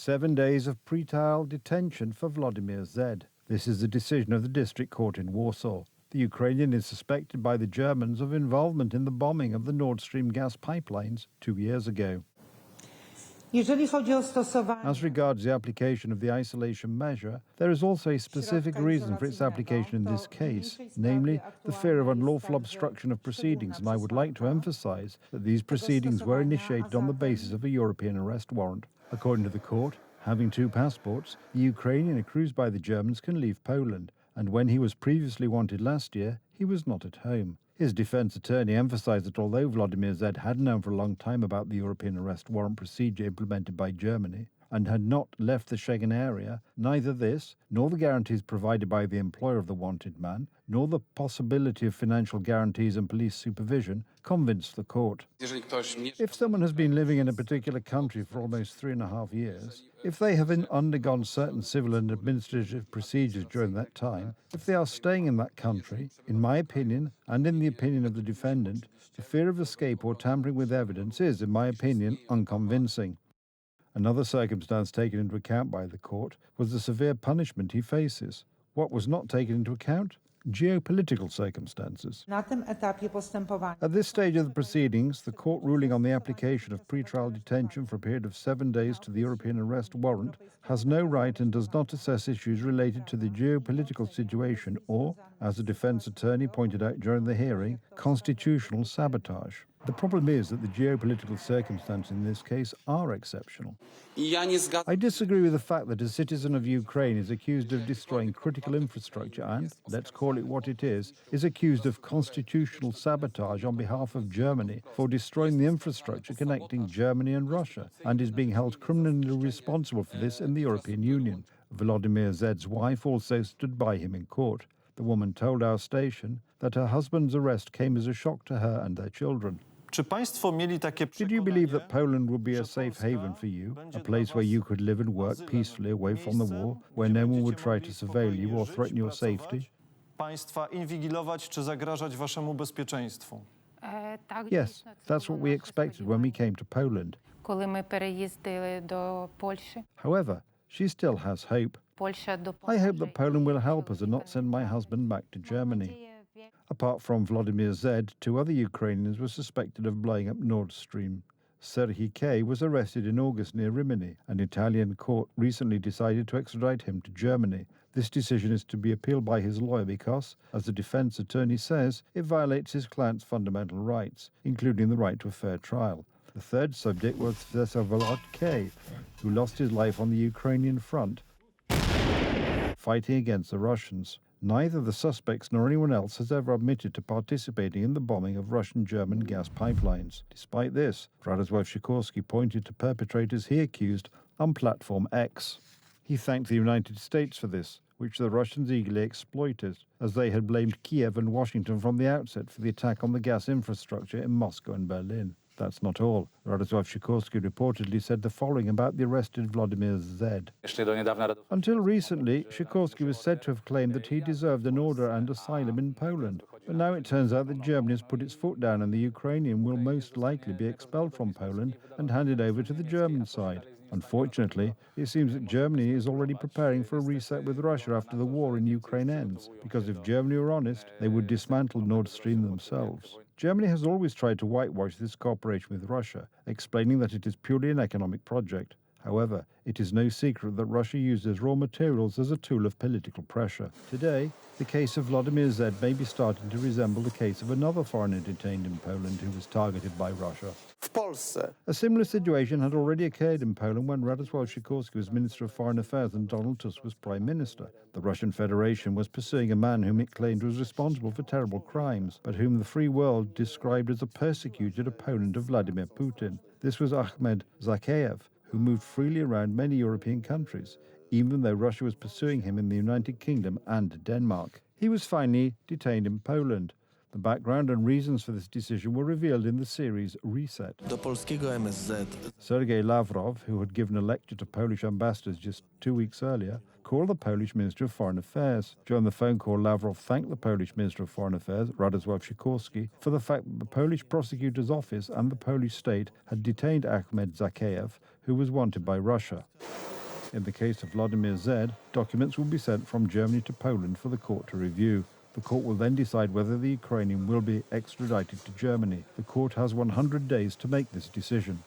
7 days of pretrial detention for Vladimir Z. This is the decision of the district court in Warsaw. The Ukrainian is suspected by the Germans of involvement in the bombing of the Nord Stream gas pipelines 2 years ago. As regards the application of the isolation measure, there is also a specific reason for its application in this case, namely the fear of unlawful obstruction of proceedings, and I would like to emphasize that these proceedings were initiated on the basis of a European arrest warrant. According to the court, having 2 passports, the Ukrainian accused by the Germans can leave Poland, and when he was previously wanted last year, he was not at home. His defense attorney emphasized that although Vladimir Z had known for a long time about the European arrest warrant procedure implemented by Germany and had not left the Schengen area, neither this, nor the guarantees provided by the employer of the wanted man, nor the possibility of financial guarantees and police supervision convinced the court. If someone has been living in a particular country for almost 3.5 years, if they have undergone certain civil and administrative procedures during that time, if they are staying in that country, in my opinion, and in the opinion of the defendant, the fear of escape or tampering with evidence is, in my opinion, unconvincing. Another circumstance taken into account by the court was the severe punishment he faces. What was not taken into account? Geopolitical circumstances. At this stage of the proceedings, the court ruling on the application of pretrial detention for a period of 7 days to the European arrest warrant has no right and does not assess issues related to the geopolitical situation or, as the defense attorney pointed out during the hearing, constitutional sabotage. The problem is that the geopolitical circumstances in this case are exceptional. I disagree with the fact that a citizen of Ukraine is accused of destroying critical infrastructure and, let's call it what it is accused of constitutional sabotage on behalf of Germany for destroying the infrastructure connecting Germany and Russia, and is being held criminally responsible for this in the European Union. Vladimir Z's wife also stood by him in court. The woman told our station that her husband's arrest came as a shock to her and their children. Did you believe that Poland would be a safe haven for you, a place where you could live and work peacefully away from the war, where no one would try to surveil you or threaten your safety? Yes, that's what we expected when we came to Poland. However, she still has hope. I hope that Poland will help us and not send my husband back to Germany. Apart from Vladimir Z, 2 other Ukrainians were suspected of blowing up Nord Stream. Serhiy K. was arrested in August near Rimini. An Italian court recently decided to extradite him to Germany. This decision is to be appealed by his lawyer because, as the defense attorney says, it violates his client's fundamental rights, including the right to a fair trial. The third subject was Vyacheslav K., who lost his life on the Ukrainian front, fighting against the Russians. Neither the suspects nor anyone else has ever admitted to participating in the bombing of Russian-German gas pipelines. Despite this, Radosław Sikorski pointed to perpetrators he accused on Platform X. He thanked the United States for this, which the Russians eagerly exploited, as they had blamed Kiev and Washington from the outset for the attack on the gas infrastructure in Moscow and Berlin. That's not all. Radosław Sikorski reportedly said the following about the arrested Vladimir Z. Until recently, Sikorski was said to have claimed that he deserved an order and asylum in Poland. But now it turns out that Germany has put its foot down and the Ukrainian will most likely be expelled from Poland and handed over to the German side. Unfortunately, it seems that Germany is already preparing for a reset with Russia after the war in Ukraine ends, because if Germany were honest, they would dismantle Nord Stream themselves. Germany has always tried to whitewash this cooperation with Russia, explaining that it is purely an economic project. However, it is no secret that Russia uses raw materials as a tool of political pressure. Today, the case of Vladimir Z may be starting to resemble the case of another foreigner detained in Poland who was targeted by Russia. A similar situation had already occurred in Poland when Radosław Sikorski was Minister of Foreign Affairs and Donald Tusk was Prime Minister. The Russian Federation was pursuing a man whom it claimed was responsible for terrible crimes, but whom the free world described as a persecuted opponent of Vladimir Putin. This was Ahmed Zakhaev, who moved freely around many European countries, even though Russia was pursuing him in the United Kingdom and Denmark. He was finally detained in Poland. The background and reasons for this decision were revealed in the series Reset. Sergei Lavrov, who had given a lecture to Polish ambassadors just 2 weeks earlier, called the Polish Minister of Foreign Affairs. During the phone call, Lavrov thanked the Polish Minister of Foreign Affairs, Radosław Sikorski, for the fact that the Polish prosecutor's office and the Polish state had detained Ahmed Zakhaev, who was wanted by Russia. In the case of Vladimir Z, documents will be sent from Germany to Poland for the court to review. The court will then decide whether the Ukrainian will be extradited to Germany. The court has 100 days to make this decision.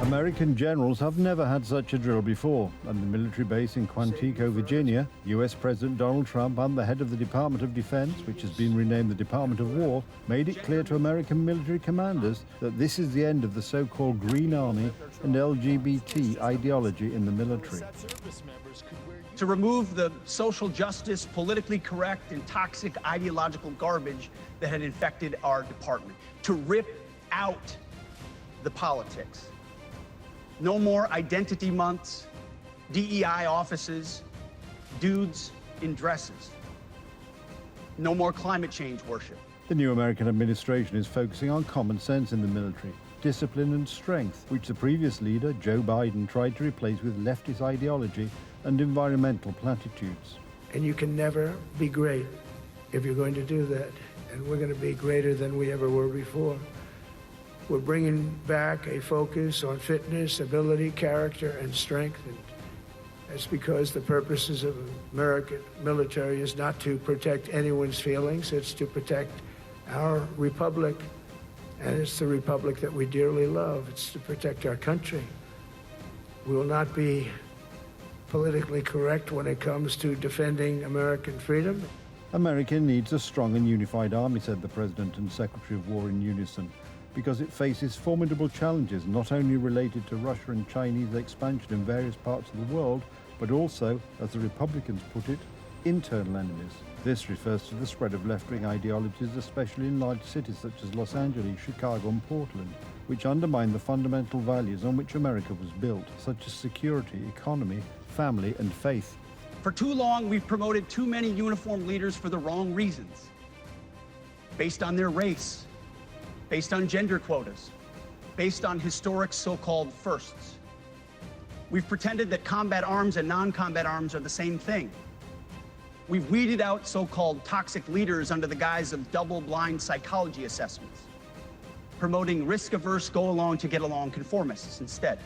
American generals have never had such a drill before. At the military base in Quantico, Virginia, US President Donald Trump and the head of the Department of Defense, which has been renamed the Department of War, made it clear to American military commanders that this is the end of the so-called Green Army and LGBT ideology in the military. To remove the social justice, politically correct, and toxic ideological garbage that had infected our department. To rip out the politics. No more identity months, DEI offices, dudes in dresses. No more climate change worship. The new American administration is focusing on common sense in the military, discipline and strength, which the previous leader, Joe Biden, tried to replace with leftist ideology and environmental platitudes. And you can never be great if you're going to do that. And we're going to be greater than we ever were before. We're bringing back a focus on fitness, ability, character, and strength. And that's because the purposes of American military is not to protect anyone's feelings. It's to protect our republic. And it's the republic that we dearly love. It's to protect our country. We will not be politically correct when it comes to defending American freedom. America needs a strong and unified army, said the President and Secretary of War in unison, because it faces formidable challenges not only related to Russia and Chinese expansion in various parts of the world, but also, as the Republicans put it, internal enemies. This refers to the spread of left-wing ideologies, especially in large cities such as Los Angeles, Chicago and Portland, which undermine the fundamental values on which America was built, such as security, economy, family and faith. For too long, we've promoted too many uniformed leaders for the wrong reasons, based on their race, based on gender quotas, based on historic so-called firsts. We've pretended that combat arms and non-combat arms are the same thing. We've weeded out so-called toxic leaders under the guise of double-blind psychology assessments, promoting risk-averse, go-along-to-get-along conformists instead.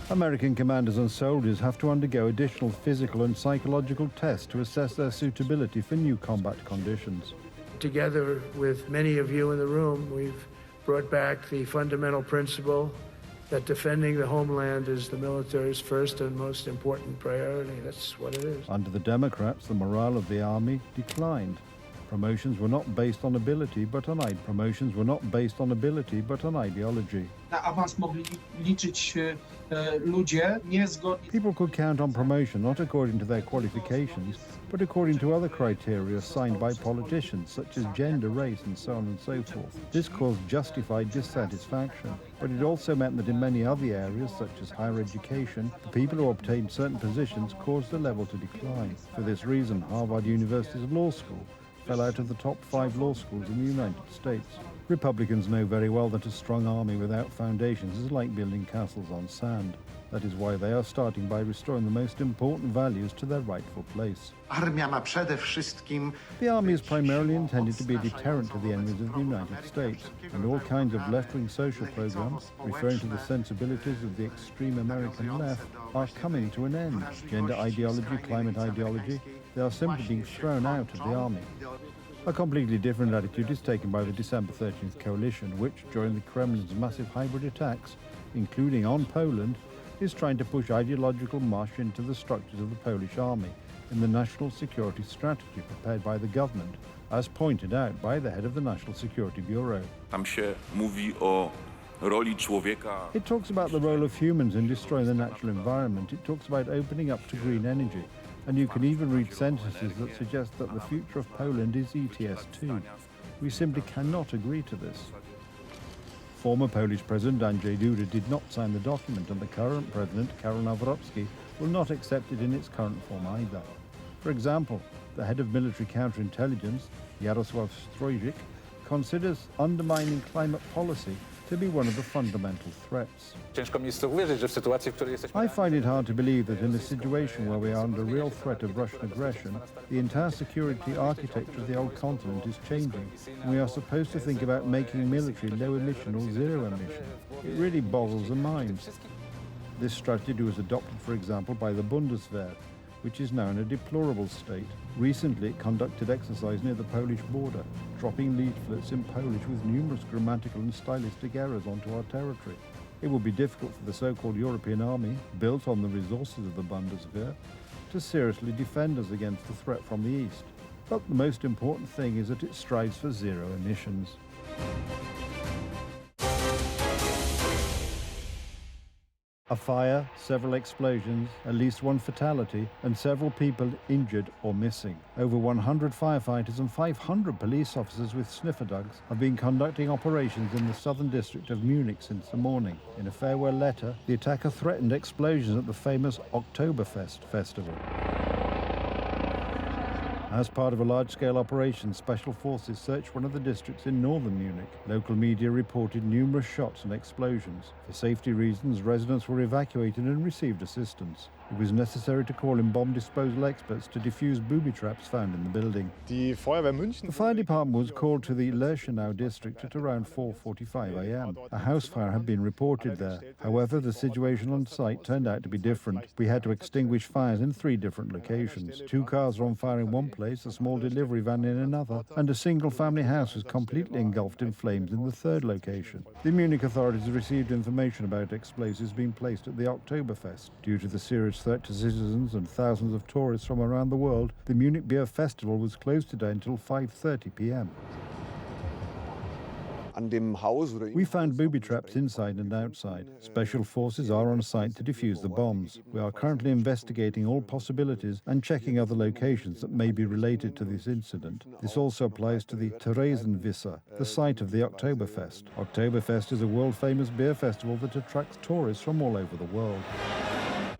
American commanders and soldiers have to undergo additional physical and psychological tests to assess their suitability for new combat conditions. Together with many of you in the room, we've brought back the fundamental principle that defending the homeland is the military's first and most important priority. That's what it is. Under the Democrats, the morale of the army declined. Promotions were not based on ability, but on ideology. People could count on promotion not according to their qualifications, but according to other criteria assigned by politicians, such as gender, race, and so on and so forth. This caused justified dissatisfaction, but it also meant that in many other areas, such as higher education, the people who obtained certain positions caused the level to decline. For this reason, Harvard University's law school fell out of the top 5 law schools in the United States. Republicans know very well that a strong army without foundations is like building castles on sand. That is why they are starting by restoring the most important values to their rightful place. The army is primarily intended to be a deterrent to the enemies of the United States, and all kinds of left-wing social programs, referring to the sensibilities of the extreme American left, are coming to an end. Gender ideology, climate ideology, they are simply being thrown out of the army. A completely different attitude is taken by the December 13th coalition, which, during the Kremlin's massive hybrid attacks, including on Poland, is trying to push ideological mush into the structures of the Polish army in the national security strategy prepared by the government, as pointed out by the head of the National Security Bureau. It talks about the role of humans in destroying the natural environment. It talks about opening up to green energy. And you can even read sentences that suggest that the future of Poland is ETS2. We simply cannot agree to this. Former Polish President Andrzej Duda did not sign the document, and the current president, Karol Nawrocki, will not accept it in its current form either. For example, the head of military counterintelligence, Jarosław Strojczyk, considers undermining climate policy to be one of the fundamental threats. I find it hard to believe that in a situation where we are under real threat of Russian aggression, the entire security architecture of the old continent is changing, and we are supposed to think about making military low emission or zero emission. It really boggles the mind. This strategy was adopted, for example, by the Bundeswehr, which is now in a deplorable state. Recently, it conducted exercise near the Polish border, dropping leaflets in Polish with numerous grammatical and stylistic errors onto our territory. It will be difficult for the so-called European army, built on the resources of the Bundeswehr, to seriously defend us against the threat from the east. But the most important thing is that it strives for zero emissions. A fire, several explosions, at least one fatality, and several people injured or missing. Over 100 firefighters and 500 police officers with sniffer dogs have been conducting operations in the southern district of Munich since the morning. In a farewell letter, the attacker threatened explosions at the famous Oktoberfest festival. As part of a large-scale operation, special forces searched one of the districts in northern Munich. Local media reported numerous shots and explosions. For safety reasons, residents were evacuated and received assistance. It was necessary to call in bomb disposal experts to defuse booby traps found in the building. The fire department was called to the Lerchenau district at around 4:45 a.m. A house fire had been reported there. However, the situation on site turned out to be different. We had to extinguish fires in 3 different locations. 2 cars were on fire in one place, a small delivery van in another, and a single-family house was completely engulfed in flames in the 3rd location. The Munich authorities received information about explosives being placed at the Oktoberfest. Due to the serious threat to citizens and thousands of tourists from around the world, the Munich Beer Festival was closed today until 5:30 p.m. We found booby traps inside and outside. Special forces are on site to defuse the bombs. We are currently investigating all possibilities and checking other locations that may be related to this incident. This also applies to the Theresienwisser, the site of the Oktoberfest. Oktoberfest is a world-famous beer festival that attracts tourists from all over the world.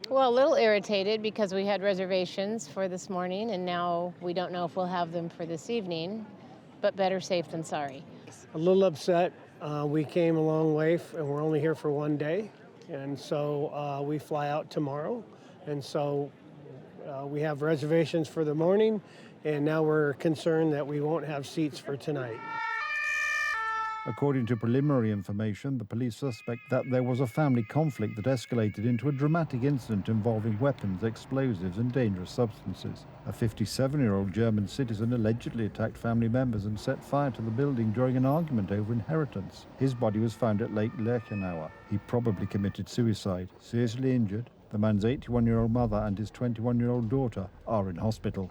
Well, a little irritated because we had reservations for this morning and now we don't know if we'll have them for this evening, but better safe than sorry. A little upset. We came a long way and we're only here for one day. And so we fly out tomorrow. And so we have reservations for the morning and now we're concerned that we won't have seats for tonight. According to preliminary information, the police suspect that there was a family conflict that escalated into a dramatic incident involving weapons, explosives and dangerous substances. A 57-year-old German citizen allegedly attacked family members and set fire to the building during an argument over inheritance. His body was found at Lake Lerchenau. He probably committed suicide. Seriously injured, the man's 81-year-old mother and his 21-year-old daughter are in hospital.